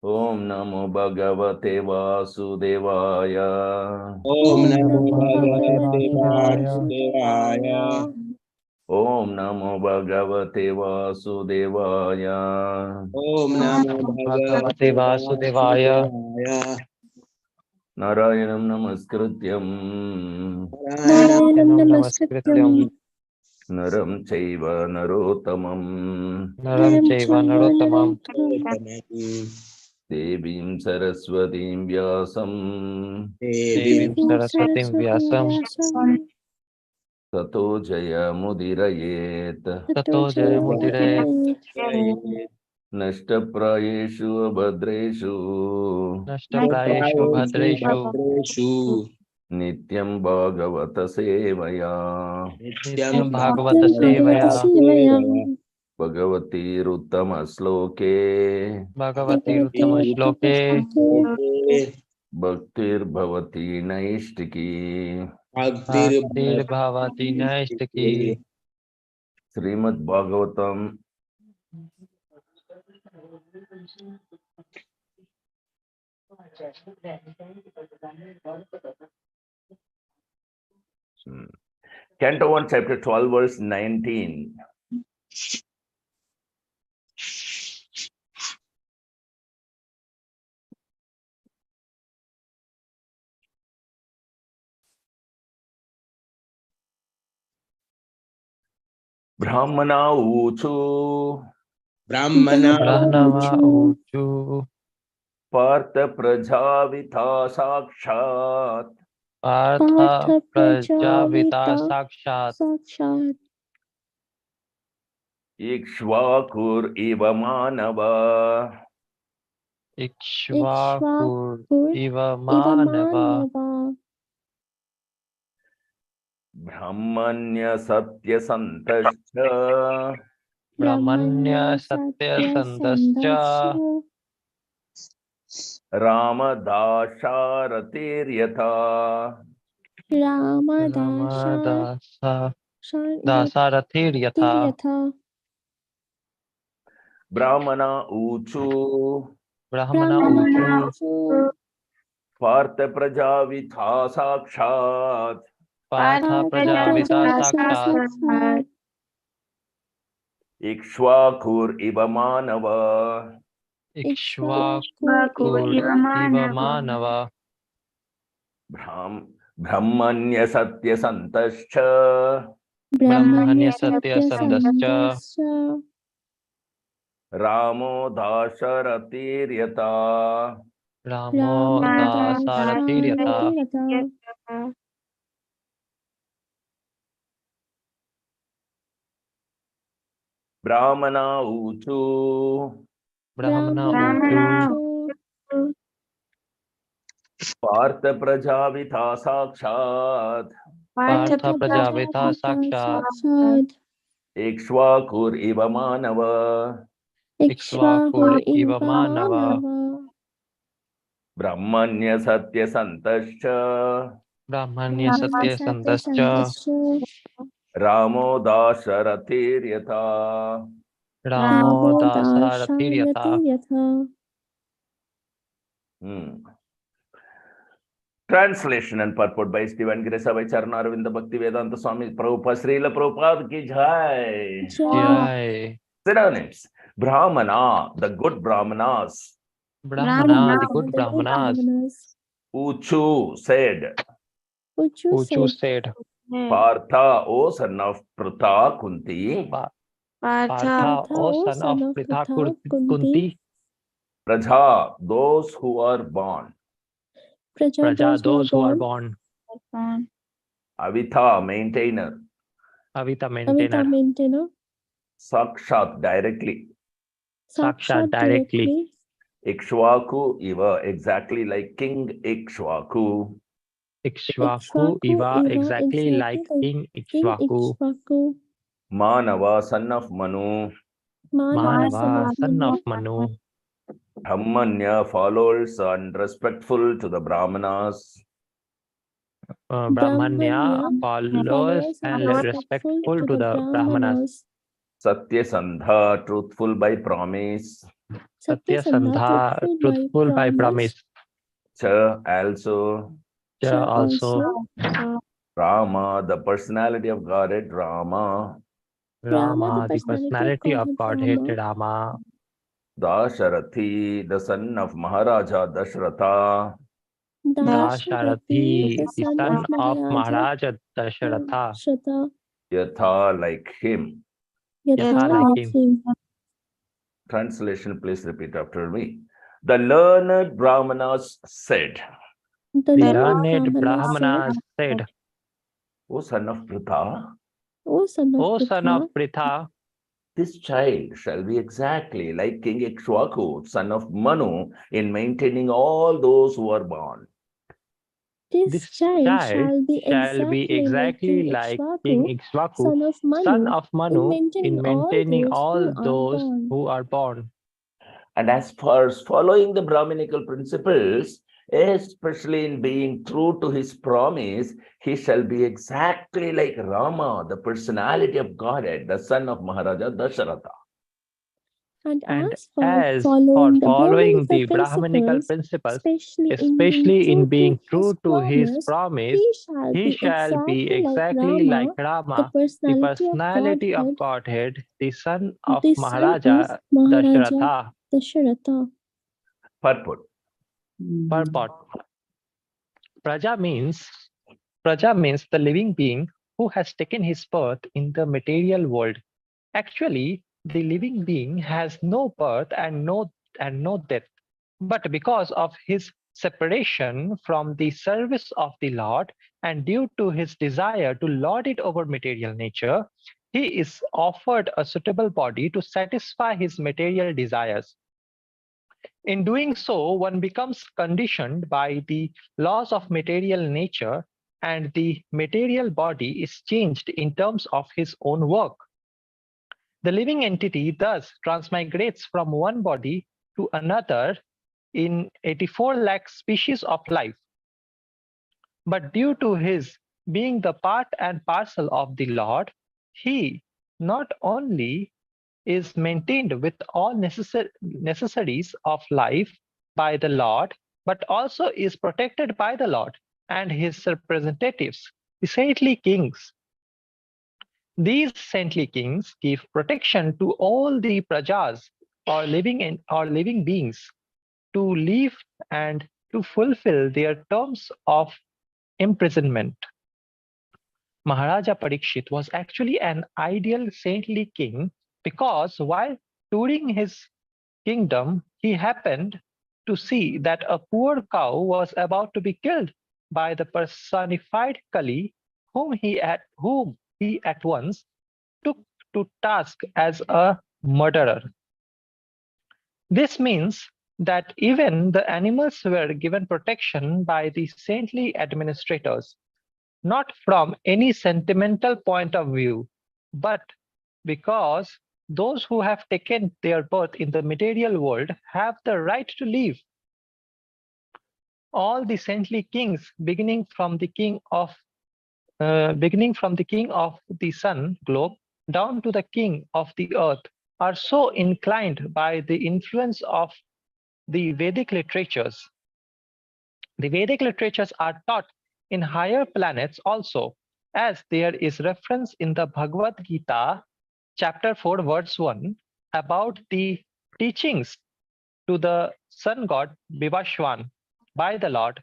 Om Namo Bhagavate Vasudevaya. Om Namo Bhagavate Vasudevaya. Om Namo Bhagavate Vasudevaya. Om Namo Bhagavate Vasudevaya. Narayanam Namaskrityam. Narayanam Namaskrityam. Naram Chaiva Narottamam. Naram Chaiva Narottamam. Devim Saraswatim Vyasam. Devim Saraswatim Vyasam. Tato Jaya Mudirayet. Tato Jaya Mudirayet. Nashtaprayeshu Abhadreshu. Nashtaprayeshu Bhadreshu. Nityam Bhagavata Sevaya. Nityam Bhagavata Sevaya. Bhagavati Ruttama Sloke. Bhagavati Ruttama Shloke. Bhaktir Bhavati Naishtiki. Bhaktir Bhavati Naishtaki. Srimad Bhagavatam. Canto 1, chapter 12, verse 19. Brahmana Uchu. Brahmana Uchu. Partha Prajavita Sakshat. Partha Prajavita Sakshat. Ikshvakur Iva Manava. Ikshvakur Iva Manava. Brahmanya Satya Santascha. Brahmanya Satya Sandascha. Ramadasharatir-yatha. Dasarathiryatha. Brahmana Uchu. Brahmana Uchu. Partha Prajavitha Sakshat. Partha Prajavita Sakshat. Ikshvakur Iva Manava. Ikshvakur Iva Manava. Brahmanya Satya Santascha. Brahmanya Satya Sandascha. Ramo Dasharatir-yatha. Ramo Dasarathiryatha. Brahmana Uchu. Brahmana Uchu. Partha Prajavitha Sakshat. Partha Prajavita Sakshat. Ikshvakur Iva Manava. Ikshvakur Iva Manava. Brahmanya Satya Santascha. Brahmanya Satya Sandascha. Ramo Dasharatir-yatha. Ramo Dasarathiryatha. Translation and purport by His Divine Grace by Charanavinda Bhakti Vedanta Swami Prabhupada Srila Prabhupada ki jai. Jai. Synonyms: Brahmana, the good Brahmanas. Brahmana, the good Brahmanas. Uchu said. Uchu said. Partha, O son of Pritha Kunti. Partha, O son of Pritha Kunti. Praja, those who are born. Praja, those who are born. Avitha, maintainer. Avita, maintainer. Sakshat, directly. Sakshat, directly. Ikshvaku, Iva, exactly like King Ikshvaku. Ikshvaku, Iva, exactly like King Ikshvaku. Manava, son of Manu. Manava, son of Manu. Brahmanya, followers and respectful to the Brahmanas. Brahmanya, followers and respectful to the Brahmanas. Satyasandha, truthful by promise. Satyasandha, truthful by promise. Cha, also. Cha, also. Rama, the personality of Godhead, Rama. Rama, the personality of Godhead, Rama. Dasharathi, the son of Maharaja Dashratha. Dasharathi, the son of Maharaja Dasharatha. Yatha, like him. Yatha, like him. Translation, please repeat after me. The learned Brahmanas said. The learned Brahmanas said, O son of Pritha, O son of Pritha, this child shall be exactly like King Ikshvaku, son of Manu, in maintaining all those who are born. This child shall be exactly like King Ikshvaku, son of Manu, in maintaining all those who are born. And as far as following the Brahminical principles, especially in being true to his promise, he shall be exactly like Rama, the personality of Godhead, the son of Maharaja Dasharatha. And as for following the Brahminical principles, especially in being true to his promise, he shall be exactly like Rama, the personality of Godhead, the son of Maharaja Dasharatha. Purport. Praja means the living being who has taken his birth in the material world. Actually, the living being has no birth and no death, but because of his separation from the service of the Lord and due to his desire to lord it over material nature, he is offered a suitable body to satisfy his material desires. In doing so, one becomes conditioned by the laws of material nature, and the material body is changed in terms of his own work. The living entity thus transmigrates from one body to another in 84 lakh species of life. But due to his being the part and parcel of the Lord, he not only is maintained with all necessaries of life by the Lord, but also is protected by the Lord and his representatives, the saintly kings. These saintly kings give protection to all the prajas or living beings to live and to fulfill their terms of imprisonment. Maharaja Parikshit was actually an ideal saintly king because while touring his kingdom, he happened to see that a poor cow was about to be killed by the personified Kali, whom he at once took to task as a murderer. This means that even the animals were given protection by the saintly administrators, not from any sentimental point of view, but because those who have taken their birth in the material world have the right to live. All the saintly kings, beginning from the king of the sun globe down to the king of the earth, are so inclined by the influence of the Vedic literatures. The Vedic literatures are taught in higher planets also, as there is reference in the Bhagavad Gita, chapter 4, verse 1, about the teachings to the sun god Vivashwan by the Lord,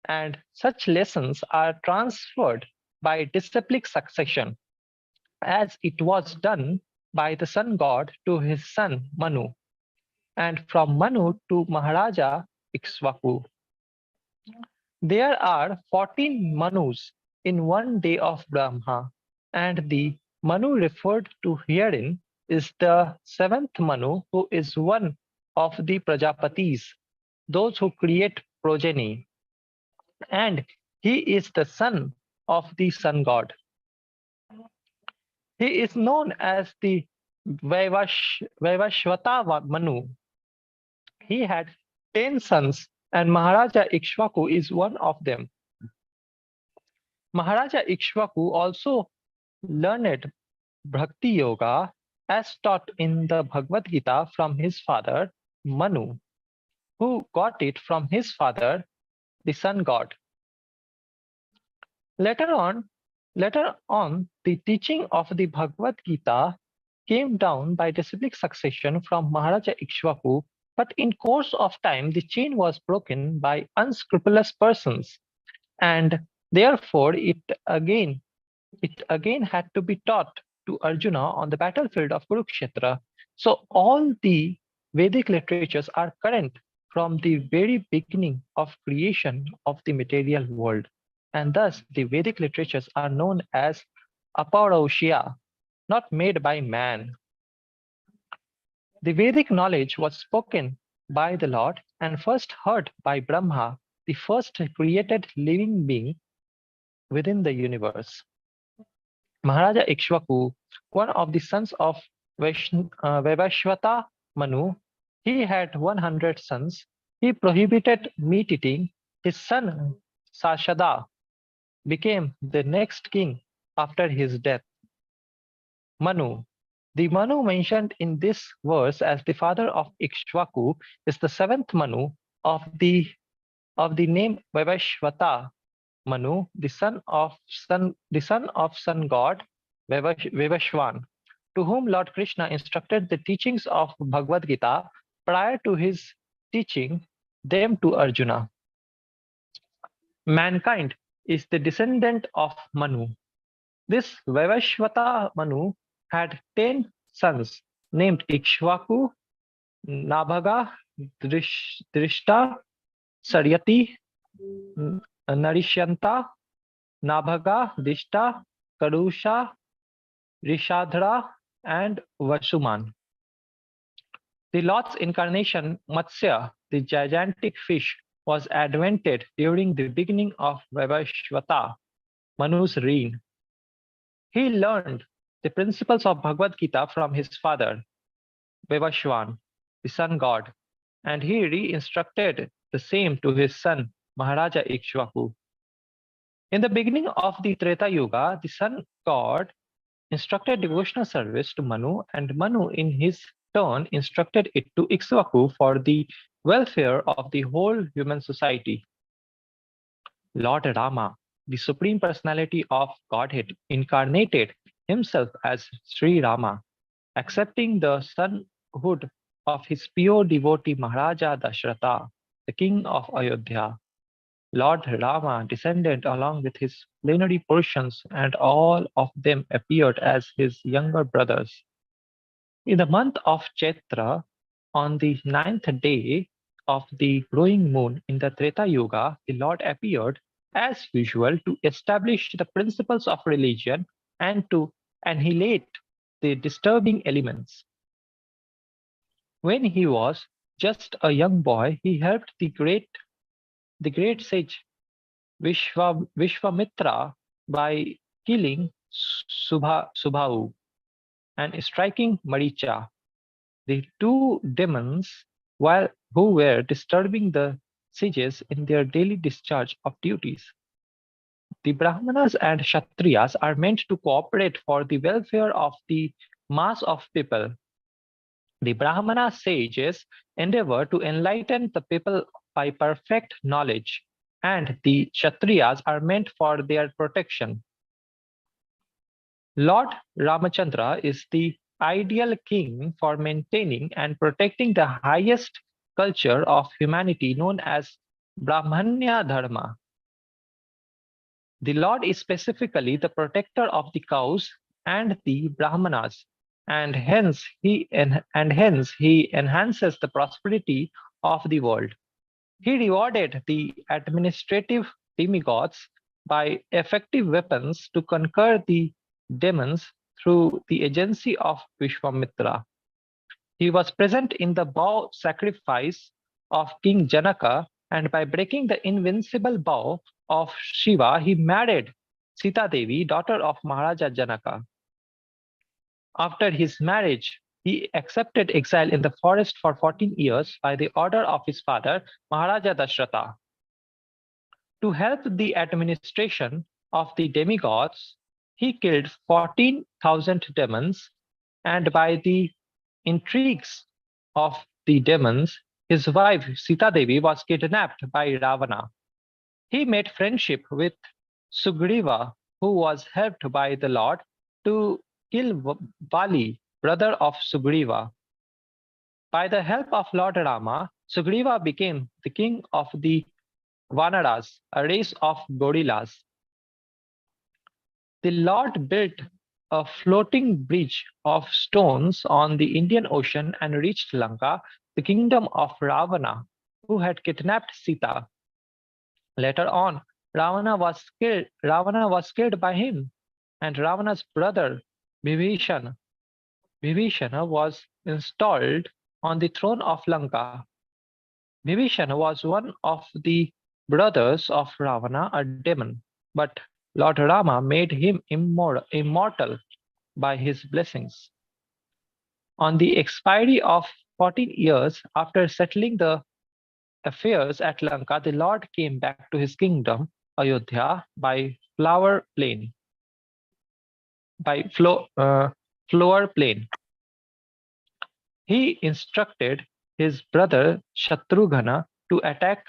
and such lessons are transferred by disciplic succession, as it was done by the sun god to his son Manu, and from Manu to Maharaja Ikshvaku. There are 14 Manus in one day of Brahma, and the Manu referred to herein is the seventh Manu, who is one of the Prajapatis, those who create progeny, and he is the son of the sun god. He is known as the Vaivashvata Manu. He had 10 sons, and Maharaja Ikshvaku is one of them. Maharaja Ikshvaku also learned Bhakti Yoga as taught in the Bhagavad Gita from his father, Manu, who got it from his father, the sun god. Later on, Later on, the teaching of the Bhagavad Gita came down by disciplic succession from Maharaja Ikshvaku, but in course of time the chain was broken by unscrupulous persons, and therefore it again had to be taught to Arjuna on the battlefield of Kurukshetra. So all the Vedic literatures are current from the very beginning of creation of the material world. And thus the Vedic literatures are known as Aparaushya, not made by man. The Vedic knowledge was spoken by the Lord and first heard by Brahma, the first created living being within the universe. Maharaja Ikshvaku, one of the sons of Vaivashvata Manu, he had 100 sons. He prohibited meat eating. His son Sashada became the next king after his death. Manu. The Manu mentioned in this verse as the father of Ikshvaku is the seventh Manu of the name Vaivashvata Manu, the son of sun god Vivashwan, to whom Lord Krishna instructed the teachings of Bhagavad Gita prior to his teaching them to Arjuna. Mankind is the descendant of Manu. This Vaivashvata Manu had 10 sons named Ikshvaku, Nabhaga, Drishta, Saryati, Narishanta, Nabhaga, Dishta, Karusha, Rishadhara, and Vasuman. The Lord's incarnation, Matsya, the gigantic fish, was advented during the beginning of Vaivashvata, Manu's reign. He learned the principles of Bhagavad Gita from his father, Vaivashvan, the sun god, and he re-instructed the same to his son, Maharaja Ikshvaku. In the beginning of the Treta Yuga, the sun god instructed devotional service to Manu, and Manu, in his turn, instructed it to Ikshvaku for the welfare of the whole human society. Lord Rama, the Supreme Personality of Godhead, incarnated himself as Sri Rama, accepting the sonhood of his pure devotee Maharaja Dashratha, the king of Ayodhya. Lord Rama descended along with his plenary portions, and all of them appeared as his younger brothers. In the month of Chaitra, on the ninth day of the growing moon in the Treta Yuga, the Lord appeared as usual to establish the principles of religion and to annihilate the disturbing elements. When he was just a young boy, he helped the great sage Vishwamitra by killing Subhau and striking Maricha, the two demons who were disturbing the sages in their daily discharge of duties. The Brahmanas and Kshatriyas are meant to cooperate for the welfare of the mass of people. The Brahmana sages endeavor to enlighten the people by perfect knowledge, and the Kshatriyas are meant for their protection. Lord Ramachandra is the ideal king for maintaining and protecting the highest culture of humanity known as Brahmanya Dharma. The Lord is specifically the protector of the cows and the Brahmanas, and hence he enhances the prosperity of the world. He rewarded the administrative demigods by effective weapons to conquer the demons through the agency of Vishwamitra. He was present in the bow sacrifice of King Janaka, and by breaking the invincible bow of Shiva, he married Sita Devi, daughter of Maharaja Janaka. After his marriage, he accepted exile in the forest for 14 years by the order of his father, Maharaja Dashratha. To help the administration of the demigods, he killed 14,000 demons, and by the intrigues of the demons, his wife Sita Devi was kidnapped by Ravana. He made friendship with Sugriva, who was helped by the Lord to kill Bali, brother of Sugriva. By the help of Lord Rama, Sugriva became the king of the Vanaras, a race of gorillas. The Lord built a floating bridge of stones on the Indian Ocean and reached Lanka, the kingdom of Ravana, who had kidnapped Sita. Later on, Ravana was killed by him, and Ravana's brother Vibhishana was installed on the throne of Lanka. Vibhishana was one of the brothers of Ravana, a demon, but Lord Rama made him immortal by his blessings. On the expiry of 14 years after settling the affairs at Lanka, the Lord came back to his kingdom, Ayodhya, by flower plain. He instructed his brother Shatrughna to attack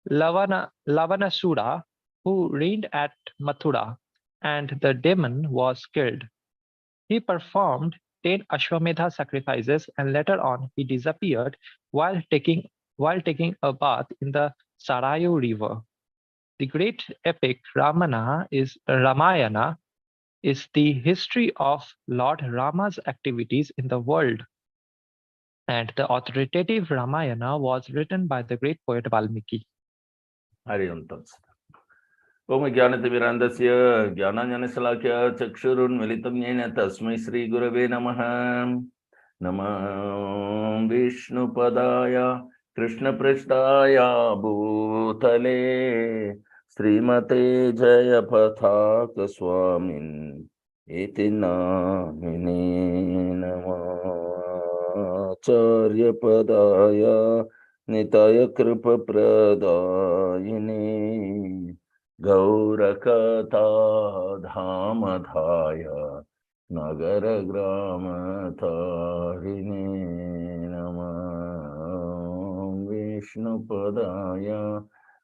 Lavanasura, who reigned at Mathura, and the demon was killed. He performed 10 Ashwamedha sacrifices, and later on he disappeared while taking a bath in the Sarayu river. The great epic Ramayana is the history of Lord Rama's activities in the world, and the authoritative Ramayana was written by the great poet Valmiki. Hari Om Tat Sat. Om Jnanatimirandasya Jnananjanasalakya Chakshurunmilitam Yena Tasmai Shri Gurave Namaha. Namah Vishnu Padaya Krishna Prasthaya Bhutale Srimate Jaya Pathaka Swamin Iti Namine Namah Acharya Padaya Nitaya Kripa Pradayini Gaurakata Dhamadhaya Nagara Grama Tarini Namah Vishnu Padaya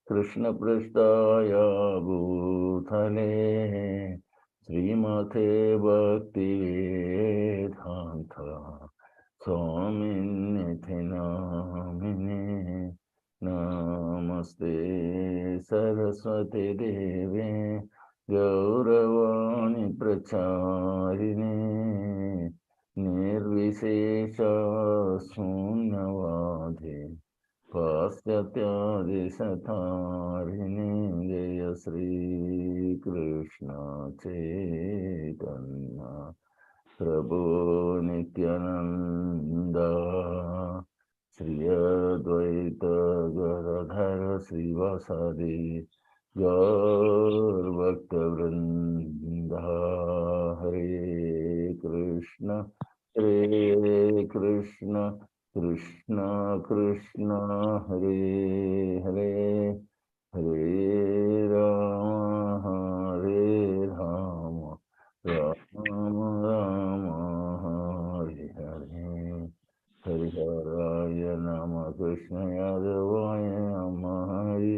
Krishna Prasthaya Bhutale Srimate Bhakti Vedanta Swaminithi Namine Namaste Saraswati Devi Gauravani Pracharini Nirvishesha Sunyavadhi Paschatya Satarini Jaya Sri Krishna Chaitanya Prabhu Nityananda Sri Advaita Gadadhara Srivasadi Gaur Bhakta Vrinda Hare Krishna Krishna Krishna Hare Hare Hare Rama Hare Rama Rama Rama Hare Hare Hariharaya Nama Krishna Yadavaya Nama Hari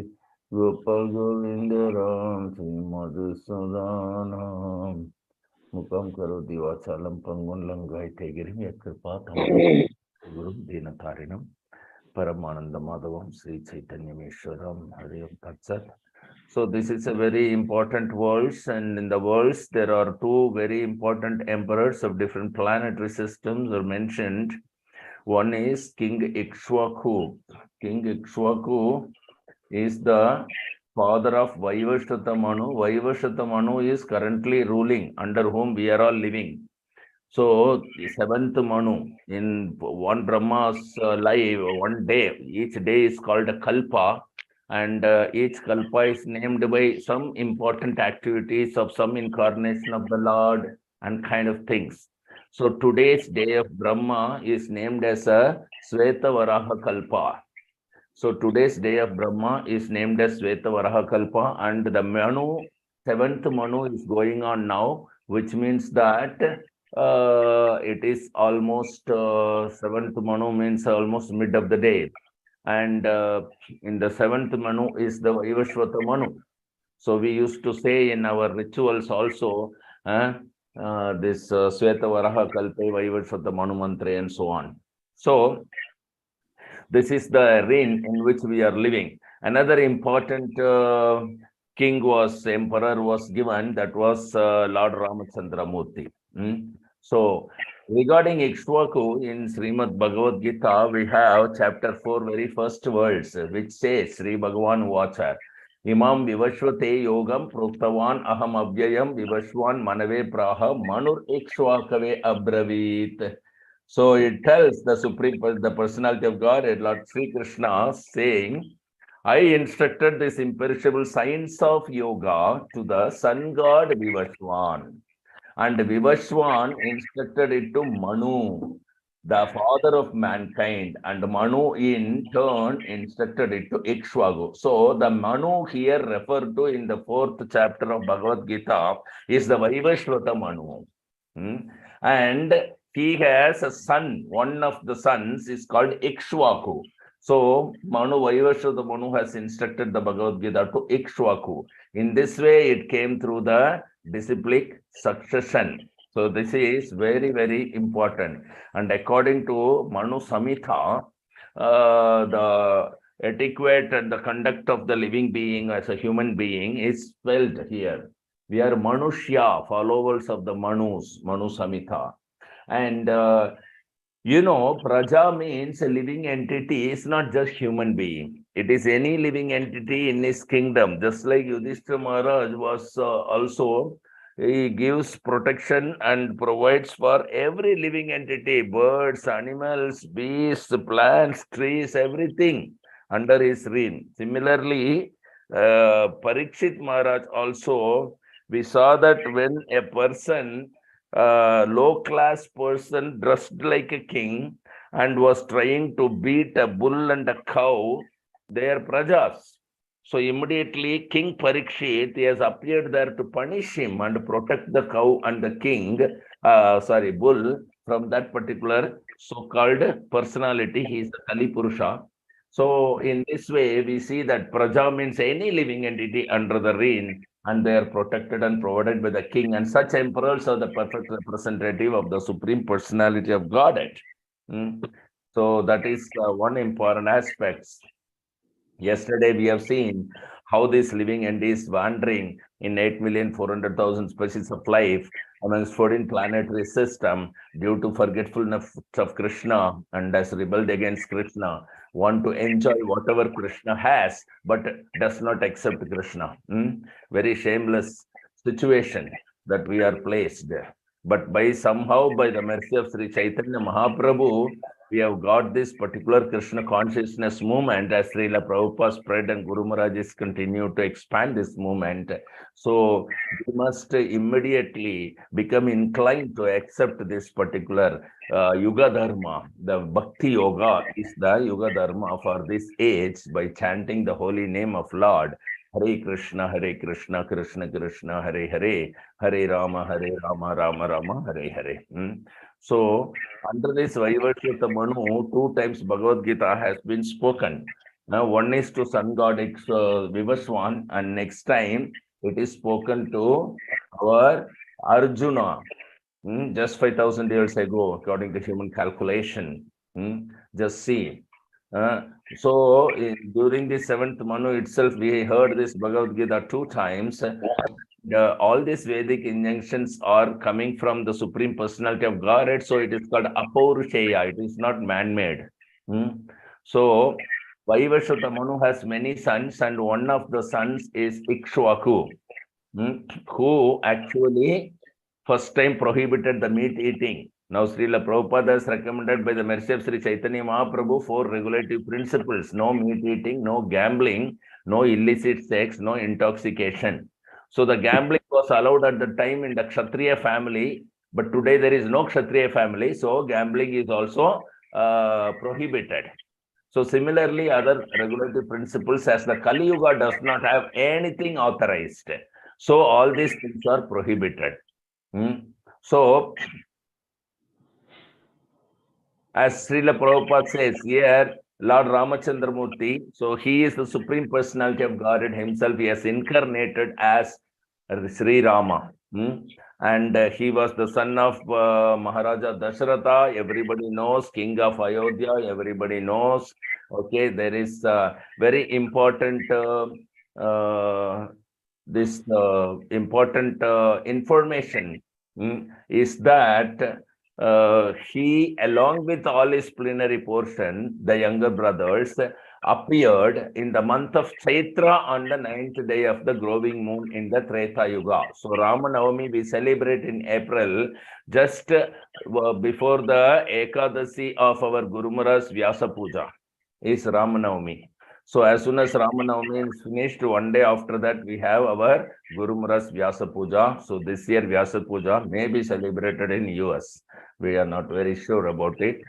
Gopal Govinda Ram Sri Madhusudanam Mukam Karoti Vachalam Pangun Langai Tegirim Yakripatam Guru Dinatarinam Paramananda Madhavam Sri Chaitanya Meshwaram Hari Om Tat Sat. So this is a very important verse, and in the verse there are two very important emperors of different planetary systems are mentioned. One is King Ikshvaku. King Ikshvaku is the father of Vaivashtata Manu. Vaivashtata Manu is currently ruling, under whom we are all living. So the seventh Manu, in one Brahma's life, one day, each day is called a Kalpa, and each Kalpa is named by some important activities of some incarnation of the Lord and kind of things. So today's day of Brahma is named as a Sveta Varaha Kalpa. So today's day of Brahma is named as Sveta Varaha Kalpa, and the Manu, seventh Manu is going on now, which means that It is almost seventh Manu means almost mid of the day. And in the seventh Manu is the Vaivashvata Manu. So we used to say in our rituals also, this Sweta Varaha Kalpe Vaivashvata Manu Mantre and so on. So this is the reign in which we are living. Another important emperor was given, that was Lord Ramachandra Murthy. So, regarding Ikshvaku in Srimad Bhagavad Gita, we have chapter 4, very first words, which says, Sri Bhagavan Vacha, Imam Vivashvate Yogam Proktavan Aham Abhyayam Vivashwan Manave Praha Manur Ikshvakave Abravit. So it tells the the personality of God, Lord Sri Krishna, saying, I instructed this imperishable science of yoga to the sun god Vivashwan. And Vivashwan instructed it to Manu, the father of mankind. And Manu in turn instructed it to Ikshvaku. So the Manu here referred to in the 4th chapter of Bhagavad Gita is the Vaivashvata Manu. And he has a son. One of the sons is called Ikshvaku. So Manu Vaivashvata Manu has instructed the Bhagavad Gita to Ikshvaku. In this way, it came through the disciplic succession. So this is very, very important. And according to Manu Samhita, the etiquette and the conduct of the living being as a human being is spelled here. We are Manushya, followers of the Manus, Manu Samhita. And Praja means a living entity is not just human being. It is any living entity in his kingdom. Just like Yudhishthira Maharaj was also, he gives protection and provides for every living entity, birds, animals, beasts, plants, trees, everything under his reign. Similarly, Parikshit Maharaj also, we saw that when a person, low-class person dressed like a king and was trying to beat a bull and a cow, they are prajas. So immediately King Parikshit has appeared there to punish him and protect the cow and the king, bull, from that particular so-called personality. He is the Kali Purusha. So in this way, we see that praja means any living entity under the reign, and they are protected and provided by the king. And such emperors are the perfect representative of the supreme personality of Godhead. So that is one important aspect. Yesterday, we have seen how this living entity is wandering in 8,400,000 species of life amongst 14 planetary system due to forgetfulness of Krishna, and has rebelled against Krishna, want to enjoy whatever Krishna has, but does not accept Krishna. Very shameless situation that we are placed. But by the mercy of Sri Chaitanya Mahaprabhu, we have got this particular Krishna consciousness movement as Srila Prabhupada spread and Guru Maharaj is continue to expand this movement. So we must immediately become inclined to accept this particular Yuga Dharma. The Bhakti Yoga is the Yuga Dharma for this age by chanting the holy name of Lord. Hare Krishna, Krishna Krishna, Hare Hare, Hare Rama, Rama Rama, Hare Hare. So, under this Vaivashvata Manu, 2 times Bhagavad Gita has been spoken. Now, one is to sun god Vivashwan, and next time it is spoken to our Arjuna, just 5,000 years ago, according to human calculation. Just see. So, during the 7th Manu itself, we heard this Bhagavad Gita 2 times. All these Vedic injunctions are coming from the Supreme Personality of Godhead, so it is called Apaurushaya. It is not man-made. So, Vaivashvata Manu has many sons, and one of the sons is Ikshvaku, who actually first time prohibited the meat eating. Now, Srila Prabhupada has recommended by the mercy of Sri Chaitanya Mahaprabhu 4 regulative principles: no meat eating, no gambling, no illicit sex, no intoxication. So the gambling was allowed at the time in the Kshatriya family, but today there is no Kshatriya family, so gambling is also prohibited. So similarly, other regulative principles, as the Kali Yuga does not have anything authorized, so all these things are prohibited. So as Srila Prabhupada says here, Lord Ramachandra Murti, so he is the supreme personality of Godhead himself. He has incarnated as Sri Rama. And he was the son of Maharaja Dasharatha. Everybody knows, king of Ayodhya. Everybody knows. Okay, there is very important this important information is that he, along with all his plenary portion, the younger brothers, appeared in the month of Chaitra on the 9th day of the growing moon in the Treta Yuga. So Rama Navami we celebrate in April, just before the Ekadasi of our Gurumara's Vyasa Puja is Rama Navami. So as soon as Rama Navami is finished, one day after that we have our Gurumara's Vyasa Puja. So this year Vyasa Puja may be celebrated in US. We are not very sure about it.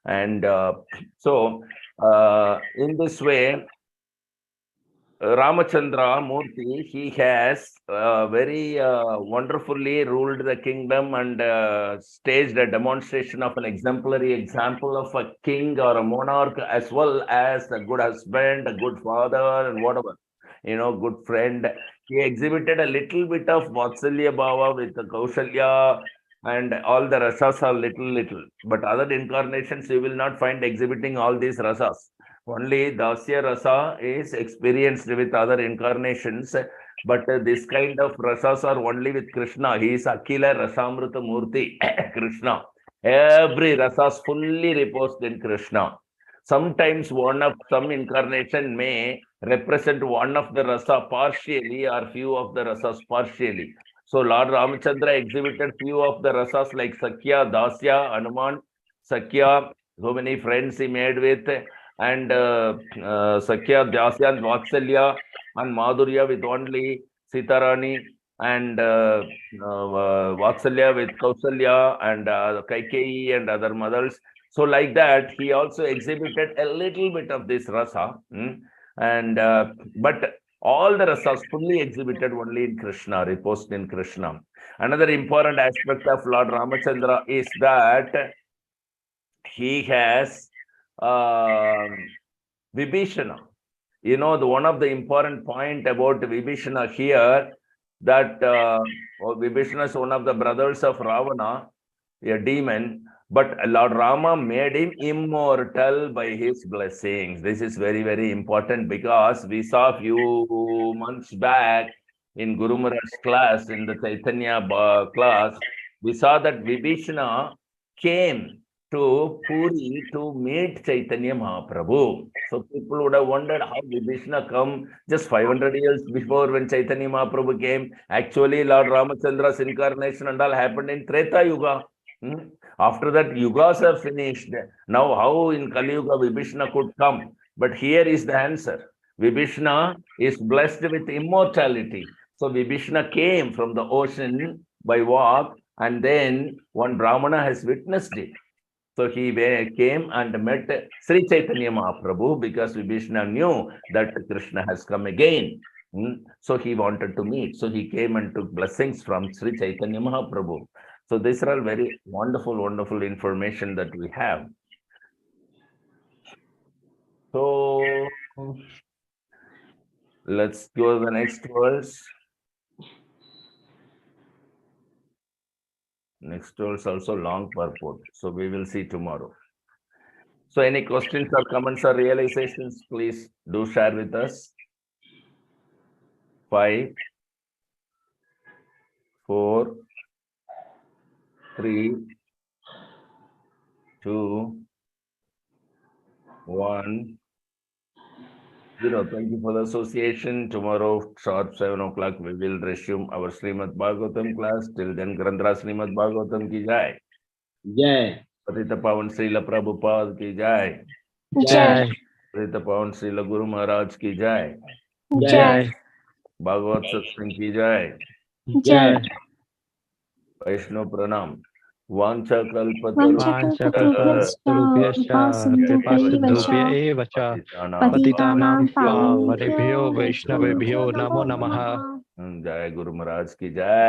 And in this way, Ramachandra Murti, he has very wonderfully ruled the kingdom and staged a demonstration of an exemplary example of a king or a monarch, as well as a good husband, a good father, and whatever, good friend. He exhibited a little bit of Vatsalya Bhava with the Kaushalya, and all the rasas are little. But other incarnations, you will not find exhibiting all these rasas. Only Dasya Rasa is experienced with other incarnations, but this kind of rasas are only with Krishna. He is Akila Rasamrita Murti, Krishna. Every rasas fully reposed in Krishna. Sometimes some incarnation may represent one of the rasa partially or few of the rasas partially. So Lord Ramachandra exhibited few of the rasas like Sakya, Dasya, Hanuman, Sakya, so many friends he made with, and Sakya, Dasya, and Vatsalya, and Madhurya with only Sitarani, and Vatsalya with Kausalya, and Kaikeyi and other mothers. So like that, he also exhibited a little bit of this rasa, and but all the rasas fully exhibited only in Krishna, reposed in Krishna. Another important aspect of Lord Ramachandra is that he has Vibhishana. One of the important point about Vibhishana here, that Vibhishana is one of the brothers of Ravana, a demon, but Lord Rama made him immortal by his blessings. This is very, very important, because we saw a few months back in Guru Maharaj's class, in the Chaitanya class, we saw that Vibhishana came to Puri to meet Chaitanya Mahaprabhu. So people would have wondered how Vibhishana come just 500 years before when Chaitanya Mahaprabhu came. Actually, Lord Ramachandra's incarnation and all happened in Treta Yuga. After that, yugas are finished. Now, how in Kali Yuga Vibhishana could come? But here is the answer. Vibhishana is blessed with immortality. So Vibhishana came from the ocean by walk, and then one Brahmana has witnessed it. So he came and met Sri Chaitanya Mahaprabhu, because Vibhishana knew that Krishna has come again. So he wanted to meet. So he came and took blessings from Sri Chaitanya Mahaprabhu. So these are all very wonderful information that we have. So let's go to the next verse. Next verse also long purport. So we will see tomorrow. So any questions or comments or realizations, please do share with us. 5, 4, 3, 2, 1, 0. Thank you for the association. Tomorrow, sharp 7 o'clock, we will resume our Srimad Bhagavatam class. Till then, Grandra Srimad Bhagavatam ki jai. Jai. Patita Pavan Srila Prabhupada ki jai. Jai. Patita Pavan Srila Guru Maharaj ki jai. Jai. Bhagavad Satsang ki jai. Jai. Vaishno Pranam. Vancha Vanchakalpatarubyascha कृपासिन्धुभ्य एव च पतितानां पावनेभ्यो वैष्णवेभ्यो नमो नमः। जय गुरु महाराज की जय।